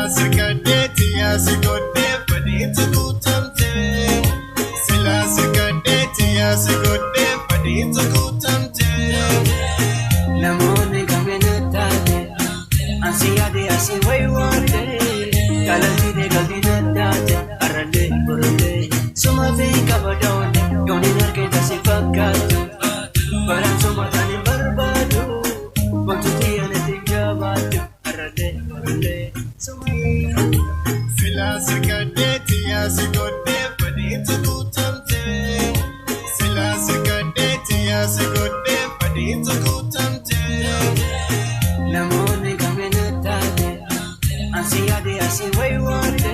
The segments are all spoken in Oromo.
Silasikadeti yasigode padita kutamte. Silasikadeti yasigode padita kutamte. Namone kamena tate, asiyade asiwai wande. Galanti de galtina tate, arande burunde. Suma ve kabadone, doni narke tasi fakatu. Baran suma tani barbadu, waktu tiane tinggalatu, arande burunde. Silasikadeti yasigode padita kutamte. Silasikadeti yasigode padita kutamte. Namone kamena tate, asiyade asiwai wande.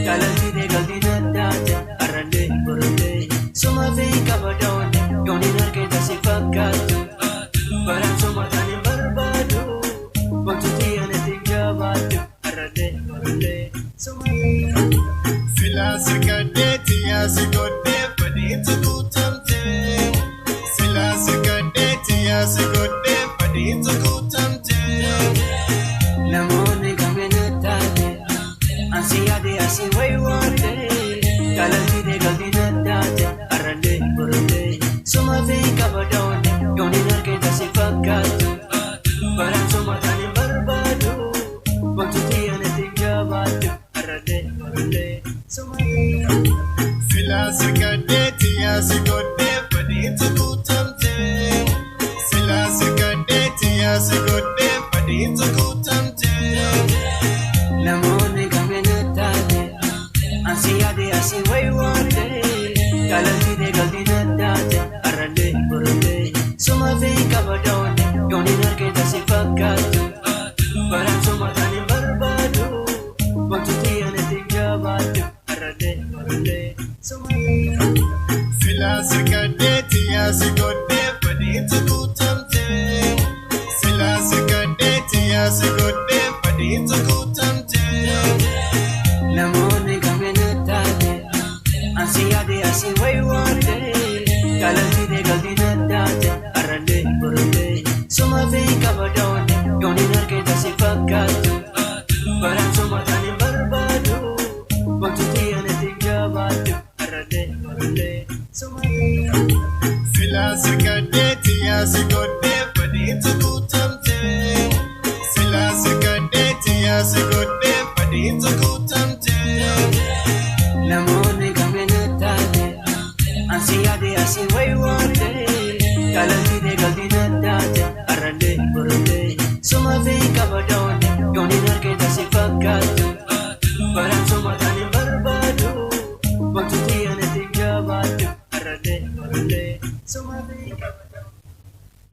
Galanti de galtina tate, arande burunde. Suma ve kabadone, doni narke tasi fakatu. Baran suma tani barbadu, waktu tiane tinggalatu, arande burunde. Silasikadeti yasigode padita kutamte. Silasikadeti yasigode padita kutamte. Namone kamena tate, asiyade asiwai wande. Galanti de galtina tate, arande burunde. Suma ve kabadone, doni narke tasi fakatu. Baran suma tani barbadu, waktu tiane tinggalatu, arande burunde. Silasikadeti yasigode padita kutamte. Silasikadeti yasigode padita kutamte. Namone kamena tate, asiyade asiwai wande. Galanti de galtina tate, arande burunde. Suma ve kabadone, doni narke tasi fakatu. Baran suma tani barbadu, waktu tiane tinggalatu, arande burunde. Silasikadeti yasigode padita kutamte. Silasikadeti yasigode padita kutamte. Namone kamena tate, asiyade asiwai wande. Galanti de galtina tate, arande burunde. Suma ve kabadone, doni narke tasi fakatu. Baran suma tani barbadu, waktu tiane tinggalatu, arande burunde. Silasikadeti yasigode padita kutamte. Silasikadeti yasigode padita kutamte. Namone kamena tate, asiyade asiwai wande. Galanti de galtina tate, arande burunde. Suma ve kabadone, doni narke tasi fakatu. Baran suma tani barbadu, waktu tiane tinggalatu, arande burunde. Suma ve kabadone.